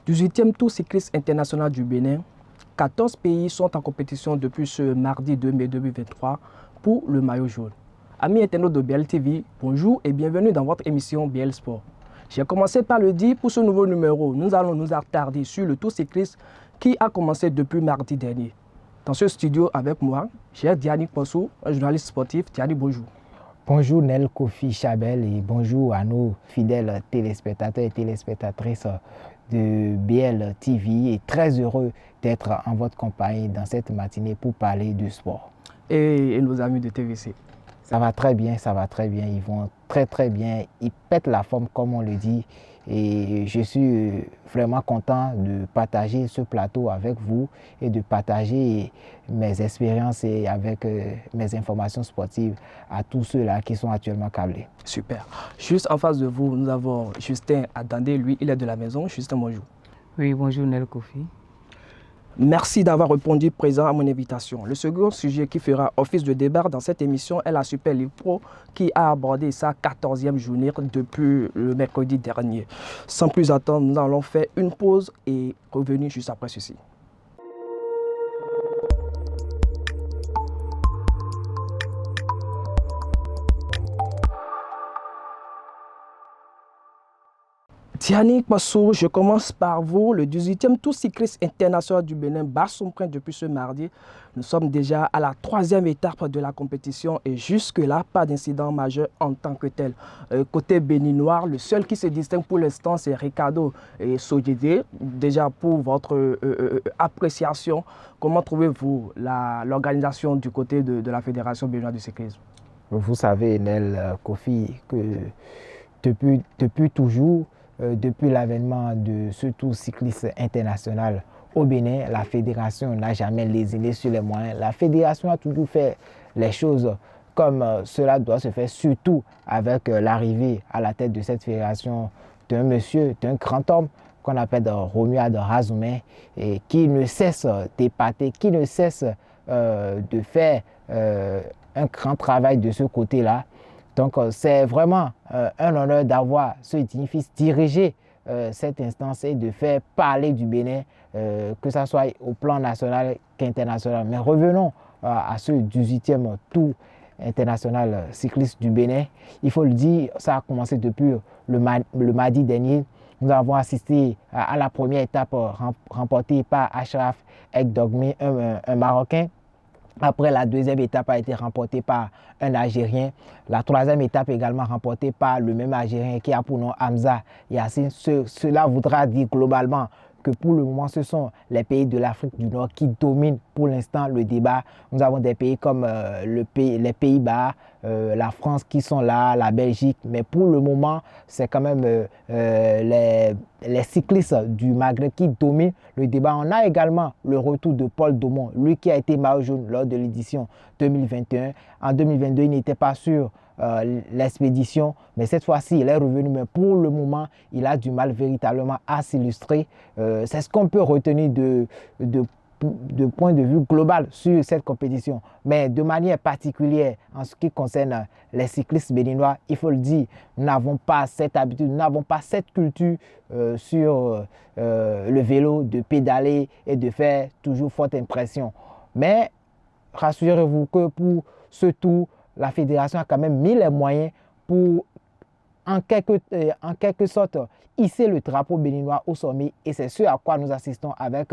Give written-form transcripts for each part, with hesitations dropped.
18e Tour cycliste international du Bénin. 14 pays sont en compétition depuis ce mardi 2 mai 2023 pour le maillot jaune. Amis internautes de BL TV, bonjour et bienvenue dans votre émission BL Sport. J'ai commencé par le dire, pour ce nouveau numéro, nous allons nous attarder sur le Tour cycliste qui a commencé depuis mardi dernier. Dans ce studio avec moi, j'ai Diani Possou, un journaliste sportif. Diani, bonjour. Bonjour Nel Kofi Chabel et bonjour à nos fidèles téléspectateurs et téléspectatrices de BL TV et très heureux d'être en votre compagnie dans cette matinée pour parler du sport. Et nos amis de TVC. Ça va très bien, ils vont très bien, ils pètent la forme comme on le dit et je suis vraiment content de partager ce plateau avec vous et de partager mes expériences et avec mes informations sportives à tous ceux-là qui sont actuellement câblés. Super. Juste en face de vous, nous avons Justin Adandé, lui il est de la maison. Justin, bonjour. Oui, bonjour Nel Kofi. Merci d'avoir répondu présent à mon invitation. Le second sujet qui fera office de débat dans cette émission est la Super League Pro qui a abordé sa 14e journée depuis le mercredi dernier. Sans plus attendre, nous allons faire une pause et revenir juste après ceci. Diani Possou, je commence par vous. Le 18e Tour cycliste international du Bénin bat son plein depuis ce mardi. Nous sommes déjà à la 3e étape de la compétition et jusque-là, pas d'incident majeur en tant que tel. Côté béninois, le seul qui se distingue pour l'instant, c'est Ricardo Sodjede. Déjà pour votre appréciation, comment trouvez-vous l'organisation du côté de la Fédération béninoise du cyclisme? Vous savez, Nel Kofi, que depuis toujours, depuis l'avènement de ce tour cycliste international au Bénin, la fédération n'a jamais lésiné sur les moyens. La fédération a toujours fait les choses comme cela doit se faire, surtout avec l'arrivée à la tête de cette fédération d'un monsieur, d'un grand homme qu'on appelle Romuald Hazoumè, et qui ne cesse d'épater, qui ne cesse de faire un grand travail de ce côté-là. Donc, c'est vraiment un honneur d'avoir ce dignitaire diriger cette instance et de faire parler du Bénin, que ce soit au plan national qu'international. Mais revenons à ce 18e Tour international cycliste du Bénin. Il faut le dire, ça a commencé depuis le mardi dernier. Nous avons assisté à la première étape remportée par Achraf Ekdogmi, un Marocain. Après, la deuxième étape a été remportée par un Algérien. La troisième étape également remportée par le même Algérien qui a pour nom Hamza Yassine. Cela voudra dire globalement que pour le moment, ce sont les pays de l'Afrique du Nord qui dominent pour l'instant le débat. Nous avons des pays comme les Pays-Bas, la France qui sont là, la Belgique. Mais pour le moment, c'est quand même les cyclistes du Maghreb qui dominent le débat. On a également le retour de Paul Daumont, lui qui a été maillot jaune lors de l'édition 2021. En 2022, il n'était pas sur l'expédition, mais cette fois-ci, il est revenu. Mais pour le moment, il a du mal véritablement à s'illustrer. C'est ce qu'on peut retenir de point de vue global sur cette compétition. Mais de manière particulière, en ce qui concerne les cyclistes béninois, il faut le dire, nous n'avons pas cette habitude, nous n'avons pas cette culture sur le vélo de pédaler et de faire toujours forte impression. Mais rassurez-vous que pour ce tour, la fédération a quand même mis les moyens pour en quelque sorte hisser le drapeau béninois au sommet, et c'est ce à quoi nous assistons avec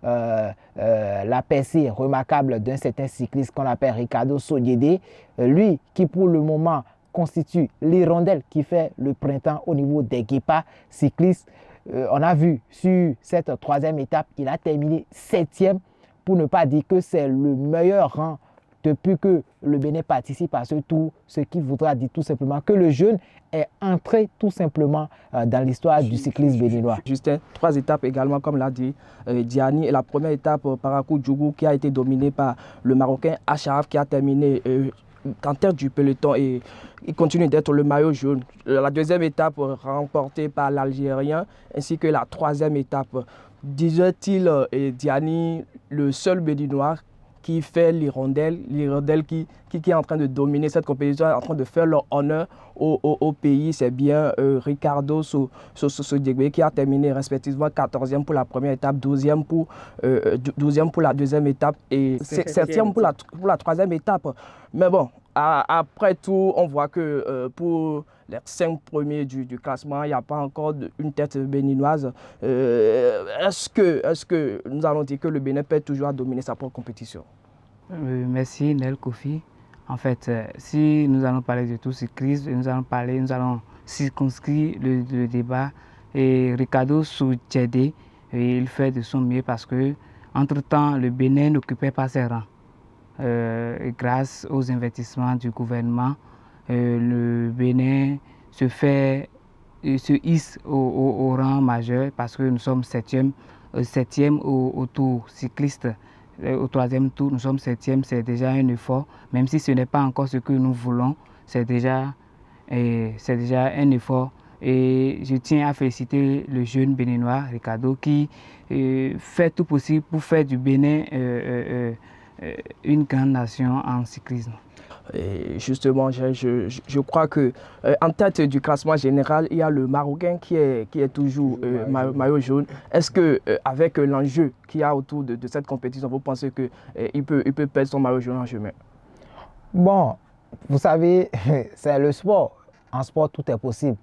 la percée remarquable d'un certain cycliste qu'on appelle Ricardo Sodjede, lui qui pour le moment constitue l'hirondelle qui fait le printemps au niveau des guépards cyclistes. On a vu sur cette troisième étape, il a terminé 7e, pour ne pas dire que c'est le meilleur rang depuis que le Bénin participe à ce tour, ce qui voudra dire tout simplement que le jeune est entré tout simplement dans l'histoire du cyclisme béninois. Justin, 3 étapes également, comme l'a dit Diani. Et la première étape, Parakou Djougou, qui a été dominée par le Marocain Achraf, qui a terminé en tête du peloton et il continue d'être le maillot jaune. La deuxième étape remportée par l'Algérien, ainsi que la troisième étape, disait-il Diani, le seul béninois qui fait l'hirondelle qui est en train de dominer cette compétition, en train de faire leur honneur au pays. C'est bien Ricardo Sodjegbe qui a terminé respectivement 14e pour la première étape, 12e pour la deuxième étape et 7e pour la troisième étape. Mais bon, après tout, on voit que pour les 5 premiers du classement, il n'y a pas encore une tête béninoise. Est-ce que nous allons dire que le Bénin peut toujours dominer sa propre compétition? Merci Nel Kofi. En fait, si nous allons parler de tout cyclisme, nous allons circonscrire le débat. Et Ricardo Soudjedé, il fait de son mieux parce que, entre-temps, le Bénin n'occupait pas ses rangs. Grâce aux investissements du gouvernement, le Bénin se hisse au rang majeur parce que nous sommes septième au tour cycliste. Au troisième tour, nous sommes septième, c'est déjà un effort, même si ce n'est pas encore ce que nous voulons, c'est déjà un effort. Et je tiens à féliciter le jeune béninois Ricardo qui fait tout possible pour faire du Bénin une grande nation en cyclisme. Et justement, je crois qu'en tête du classement général, il y a le Marocain qui est toujours maillot jaune. Est-ce qu'avec l'enjeu qu'il y a autour de cette compétition, vous pensez qu'il peut perdre son maillot jaune en chemin? Bon, vous savez, c'est le sport. En sport, tout est possible.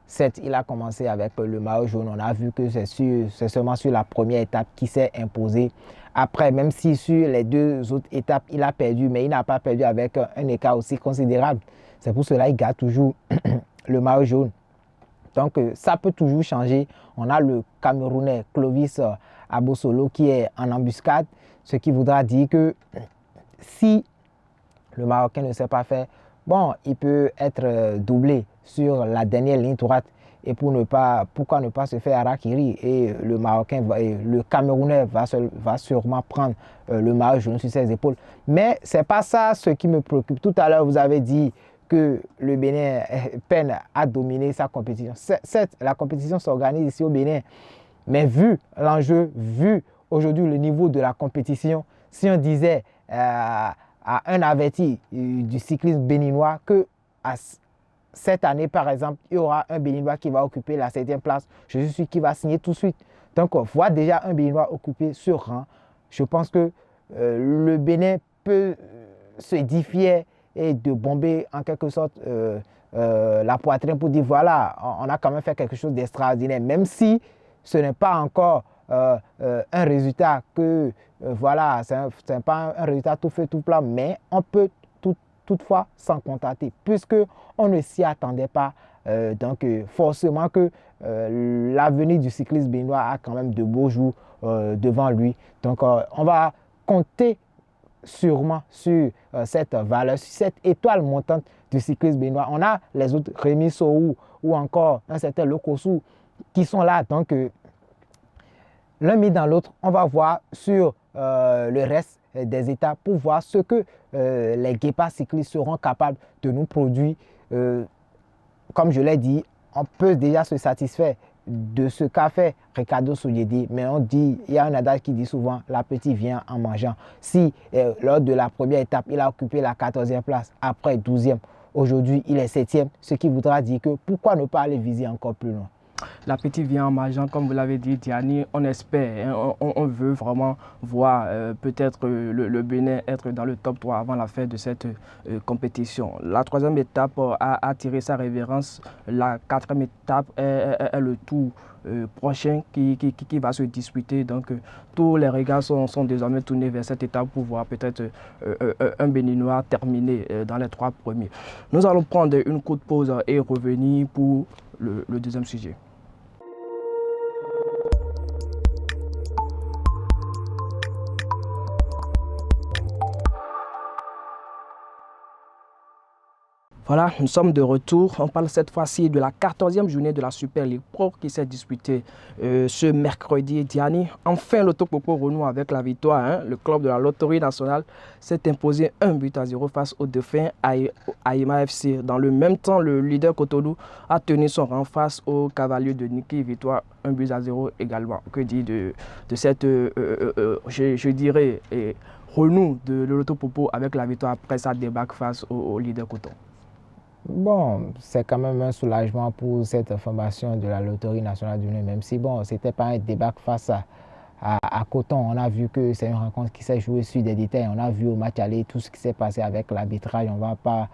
Certes, il a commencé avec le maillot jaune. On a vu que c'est seulement sur la première étape qu'il s'est imposé. Après, même si sur les 2 autres étapes, il a perdu, mais il n'a pas perdu avec un écart aussi considérable. C'est pour cela qu'il garde toujours le maillot jaune. Donc, ça peut toujours changer. On a le Camerounais Clovis Abosolo qui est en embuscade, ce qui voudra dire que si le Marocain ne sait pas faire, bon, il peut être doublé sur la dernière ligne droite et pourquoi ne pas se faire harakiri, et le Marocain, le Camerounais va sûrement prendre le maillot jaune sur ses épaules. Mais ce n'est pas ça ce qui me préoccupe. Tout à l'heure, vous avez dit que le Bénin peine à dominer sa compétition. Certes, la compétition s'organise ici au Bénin, mais vu l'enjeu, vu aujourd'hui le niveau de la compétition, si on disait à un averti du cyclisme béninois que cette année, par exemple, il y aura un Béninois qui va occuper la 7e place, je suis sûr qu'il va signer tout de suite. Donc, voir déjà un Béninois occupé ce rang, je pense que le Bénin peut se défier et de bomber en quelque sorte la poitrine pour dire voilà, on a quand même fait quelque chose d'extraordinaire, même si ce n'est pas encore un résultat que voilà, c'est pas un résultat tout fait tout plat, mais on peut toutefois s'en contenter puisque on ne s'y attendait pas. Donc forcément que l'avenir du cyclisme béninois a quand même de beaux jours devant lui. Donc on va compter sûrement sur cette valeur, sur cette étoile montante du cyclisme béninois. On a les autres, Rémi Sohou ou encore un certain Lokossou qui sont là. Donc l'un mis dans l'autre, on va voir sur le reste des étapes pour voir ce que les guépards cyclistes seront capables de nous produire. Comme je l'ai dit, on peut déjà se satisfaire de ce qu'a fait Ricardo Soudjedé, mais on dit, il y a un adage qui dit souvent, l'appétit vient en mangeant. Si lors de la première étape, il a occupé la 14e place, après 12e, aujourd'hui il est 7e, ce qui voudra dire que pourquoi ne pas aller viser encore plus loin. L'appétit vient en mangeant, comme vous l'avez dit, Diani, on espère, hein, on veut vraiment voir peut-être le Bénin être dans le top 3 avant la fin de cette compétition. La 3e étape a attiré sa révérence, la 4e étape est le tour prochain qui va se disputer. Donc tous les regards sont désormais tournés vers cette étape pour voir peut-être un Béninois terminer dans les 3 premiers. Nous allons prendre une courte pause et revenir pour le deuxième sujet. Voilà, nous sommes de retour. On parle cette fois-ci de la 14e journée de la Super League Pro qui s'est disputée ce mercredi. Diani, enfin l'Autopopo renoue avec la victoire. Hein. Le club de la Loterie nationale s'est imposé 1-0 face au défunt Aïma FC. Dans le même temps, le leader Cotonou a tenu son rang face au Cavalier de Niki. Victoire 1-0 également. Que dit de cette, je dirais, renou de l'Autopopo avec la victoire après sa débâcle face au leader Coton? Bon, c'est quand même un soulagement pour cette formation de la Loterie nationale du Nord, même si bon, c'était pas un débat face à Coton. On a vu que c'est une rencontre qui s'est jouée sur des détails. On a vu au match aller tout ce qui s'est passé avec l'arbitrage. On ne va pas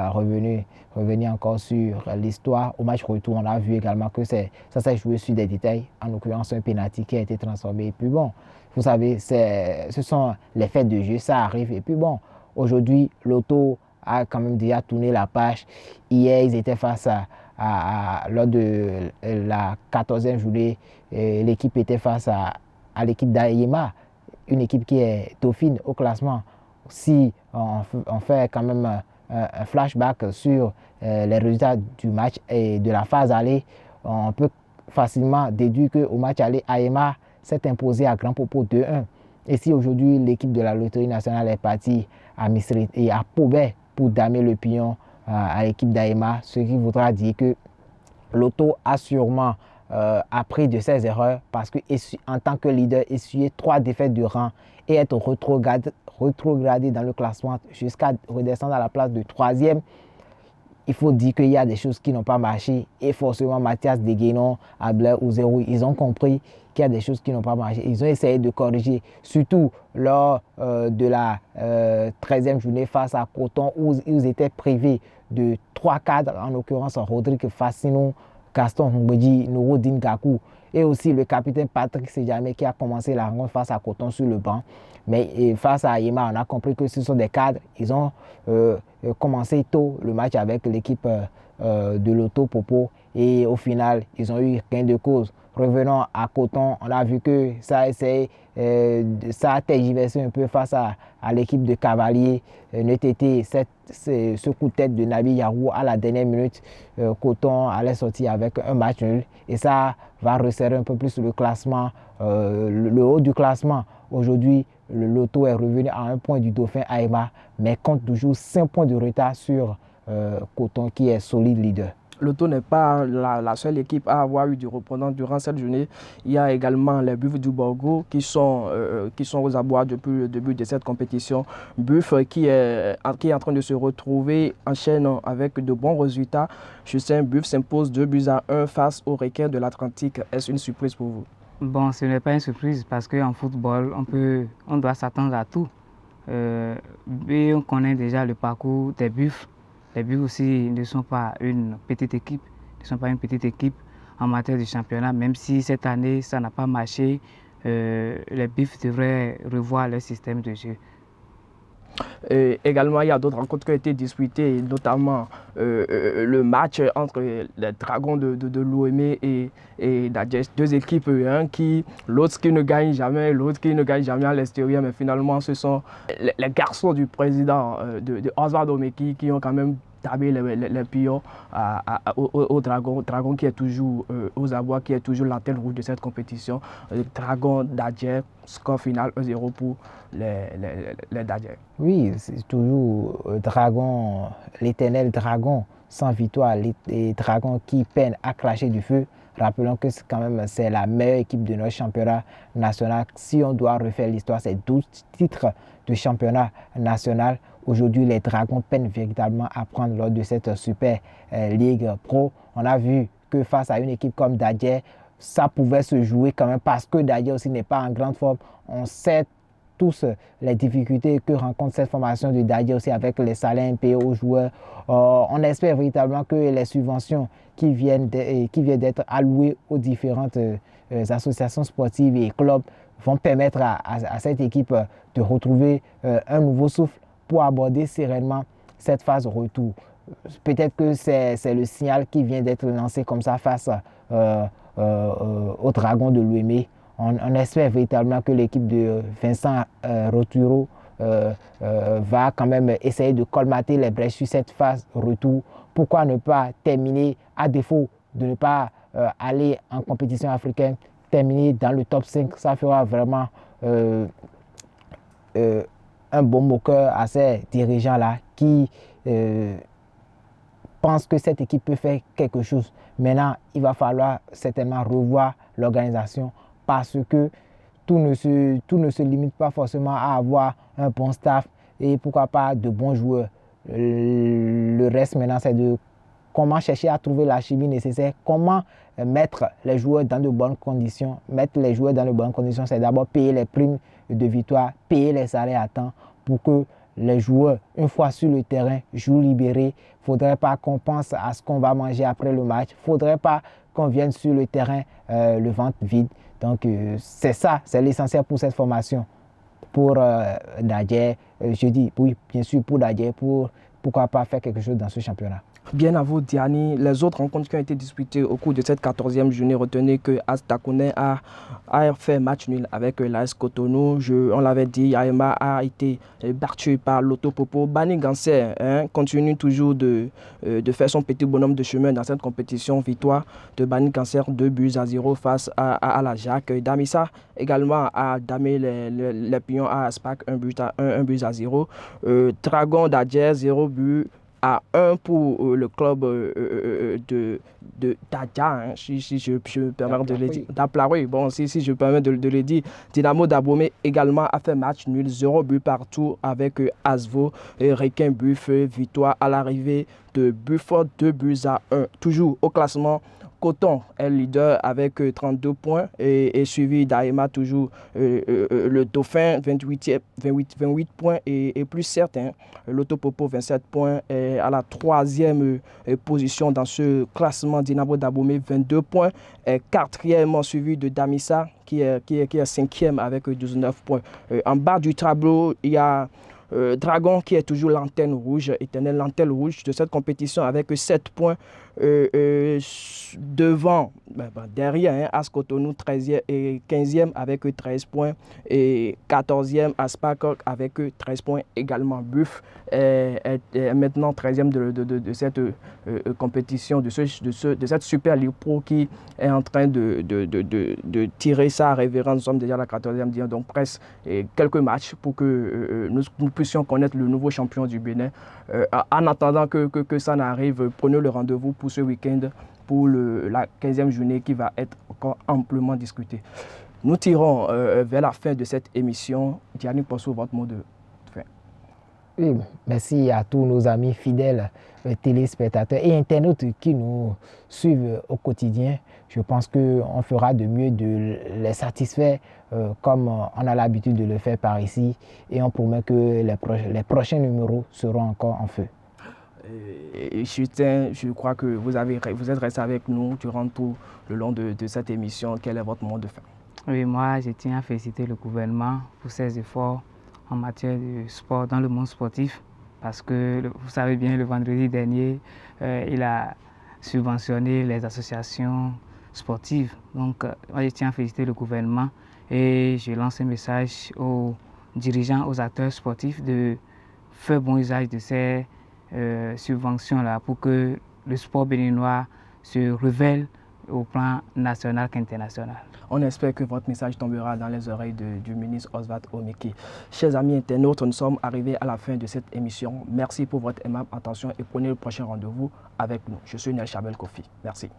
revenir encore sur l'histoire. Au match retour, on a vu également que ça s'est joué sur des détails, en l'occurrence un pénalty qui a été transformé. Et puis bon, vous savez, ce sont les faits de jeu, ça arrive. Et puis bon, aujourd'hui, l'Auto a quand même déjà tourné la page. Hier, ils étaient face lors de la 14e journée, l'équipe était face à l'équipe d'Aïma, une équipe qui est dauphine au classement. Si on fait quand même un flashback sur les résultats du match et de la phase aller, on peut facilement déduire qu'au match aller, Aïma s'est imposé à Grand Popo 2-1. Et si aujourd'hui l'équipe de la Loterie nationale est partie à Misri et à Pobet pour damer le pion à l'équipe d'Aïma, ce qui voudra dire que l'Auto a sûrement appris de ses erreurs parce qu'en tant que leader, essuyer 3 défaites de rang et être rétrogradé dans le classement jusqu'à redescendre à la place de 3e, il faut dire qu'il y a des choses qui n'ont pas marché et forcément Mathias Deguenon, Abler ou Zéro, ils ont compris qu'il y a des choses qui n'ont pas marché. Ils ont essayé de corriger, surtout lors de la 13e journée face à Coton où ils étaient privés de 3 cadres, en l'occurrence Rodrigue Fassino, Gaston Humbedi, Nourodine Gakou et aussi le capitaine Patrick Sejame qui a commencé la rencontre face à Coton sur le banc. Mais face à Aïma, on a compris que ce sont des cadres. Ils ont commencé tôt le match avec l'équipe de l'Autopopo et au final, ils ont eu gain de cause. Revenons à Coton, on a vu que ça a tergiversé un peu face à l'équipe de Cavalier. NTT, ce coup de tête de Nabi Yarou à la dernière minute, Coton allait sortir avec un match nul et ça va resserrer un peu plus le classement, le haut du classement. Aujourd'hui, le Loto est revenu à 1 point du dauphin Aïma, mais compte toujours 5 points de retard sur Coton qui est solide leader. L'Auto n'est pas la seule équipe à avoir eu du reprenant durant cette journée. Il y a également les Buffs du Borgo qui sont aux abois depuis le début de cette compétition. Buff qui est en train de se retrouver en chaîne avec de bons résultats. Justin Buff s'impose 2-1 face aux Requins de l'Atlantique. Est-ce une surprise pour vous? Bon, ce n'est pas une surprise parce qu'en football, on doit s'attendre à tout. Et on connaît déjà le parcours des Buffs. Les Buffs aussi ne sont pas une petite équipe, en matière de championnat, même si cette année ça n'a pas marché, les Buffs devraient revoir leur système de jeu. Et également, il y a d'autres rencontres qui ont été disputées, notamment le match entre les Dragons de l'OME et Dadjes, 2 équipes, l'autre qui ne gagne jamais, l'autre qui ne gagne jamais à l'extérieur, mais finalement ce sont les garçons du président de Oswald Omeki qui ont quand même tabé les pions au Dragon qui est toujours aux abois, qui est toujours l'antenne rouge de cette compétition. Dragon Dadjes, score final 1-0 pour les Dadjes. Oui, c'est toujours Dragon, l'éternel Dragon sans victoire, les Dragons qui peinent à clasher du feu. Rappelons que c'est la meilleure équipe de notre championnat national. Si on doit refaire l'histoire, c'est 12 titres de championnat national. Aujourd'hui, les Dragons peinent véritablement à prendre lors de cette Super Ligue Pro. On a vu que face à une équipe comme Dadjes, ça pouvait se jouer quand même parce que Dadjes aussi n'est pas en grande forme. On sait tous les difficultés que rencontre cette formation de Dadjes aussi avec les salaires impayés aux joueurs. On espère véritablement que les subventions qui viennent d'être allouées aux différentes associations sportives et clubs vont permettre à cette équipe de retrouver un nouveau souffle pour aborder sereinement cette phase retour. Peut-être que c'est le signal qui vient d'être lancé comme ça face au Dragon de l'OME. On espère véritablement que l'équipe de Vincent Roturo va quand même essayer de colmater les brèches sur cette phase retour. Pourquoi ne pas terminer, à défaut de ne pas aller en compétition africaine, terminer dans le top 5? Ça fera vraiment un bon moqueur à ces dirigeants-là qui pensent que cette équipe peut faire quelque chose. Maintenant, il va falloir certainement revoir l'organisation parce que tout ne se limite pas forcément à avoir un bon staff et pourquoi pas de bons joueurs. Le reste maintenant, c'est de comment chercher à trouver la chimie nécessaire, comment mettre les joueurs dans de bonnes conditions. Mettre les joueurs dans de bonnes conditions, c'est d'abord payer les primes de victoire, payer les salaires à temps pour que les joueurs, une fois sur le terrain, jouent libérés. Il ne faudrait pas qu'on pense à ce qu'on va manger après le match. Il ne faudrait pas qu'on vienne sur le terrain le ventre vide. Donc, c'est ça, c'est l'essentiel pour cette formation. Pour Dadje, je dis oui, bien sûr, pour Dadje, pourquoi pas faire quelque chose dans ce championnat. Bien à vous, Diani. Les autres rencontres qui ont été disputées au cours de cette 14e journée, retenez que AS Takounais a fait match nul avec l'AS Cotonou. On l'avait dit, Yaema a été battu par Loto Popo. Bani Ganser continue toujours de faire son petit bonhomme de chemin dans cette compétition. Victoire de Bani Ganser, 2-0 face à la Jacques. Damissa également a damé les pions à Aspac, 1-0. Dragon d'Adjer, 0 but. À 1 pour le club de Tadja, si je me permets de le dire. D'Aplaoui, bon, si je me permets de le dire. Dynamo d'Abomey également a fait match nul, 0 but partout avec Asvo et Requin Buff. Victoire à l'arrivée de Bufford, 2-1. Toujours au classement. Coton est leader avec 32 points et suivi d'Aema toujours le Dauphin 28 points et plus certain. L'Autopopo 27 points est à la 3e position dans ce classement. Dynamo d'Abomey 22 points est 4e suivi de Damissa qui est 5e avec 19 points. En bas du tableau, il y a Dragon qui est toujours l'antenne rouge, éternelle lanterne rouge de cette compétition avec 7 points devant, derrière AS Cotonou 13e et 15e avec 13 points et 14e Aspac avec 13 points également. Buff est maintenant 13e de cette compétition, de cette Super Ligue Pro qui est en train de tirer sa révérence. Nous sommes déjà à la 14e, donc presque quelques matchs pour que nous puissions connaître le nouveau champion du Bénin. En attendant que ça n'arrive, prenez le rendez-vous pour ce week-end pour la 15e journée qui va être encore amplement discutée. Nous tirons vers la fin de cette émission. Diani Posso, votre mot de fin. Oui, merci à tous nos amis fidèles téléspectateurs et internautes qui nous suivent au quotidien. Je pense qu'on fera de mieux de les satisfaire comme on a l'habitude de le faire par ici et on promet que les prochains numéros seront encore en feu. Je crois que vous êtes resté avec nous durant tout le long de cette émission. Quel est votre mot de fin? Oui, moi, je tiens à féliciter le gouvernement pour ses efforts en matière de sport, dans le monde sportif, parce que, vous savez bien, le vendredi dernier, il a subventionné les associations sportives. Donc, moi, je tiens à féliciter le gouvernement et je lance un message aux dirigeants, aux acteurs sportifs de faire bon usage de ces subventions-là pour que le sport béninois se révèle au plan national qu'international. On espère que votre message tombera dans les oreilles du ministre Oswald Omeki. Chers amis internautes, nous sommes arrivés à la fin de cette émission. Merci pour votre aimable attention et prenez le prochain rendez-vous avec nous. Je suis Nel Chabel Kofi. Merci.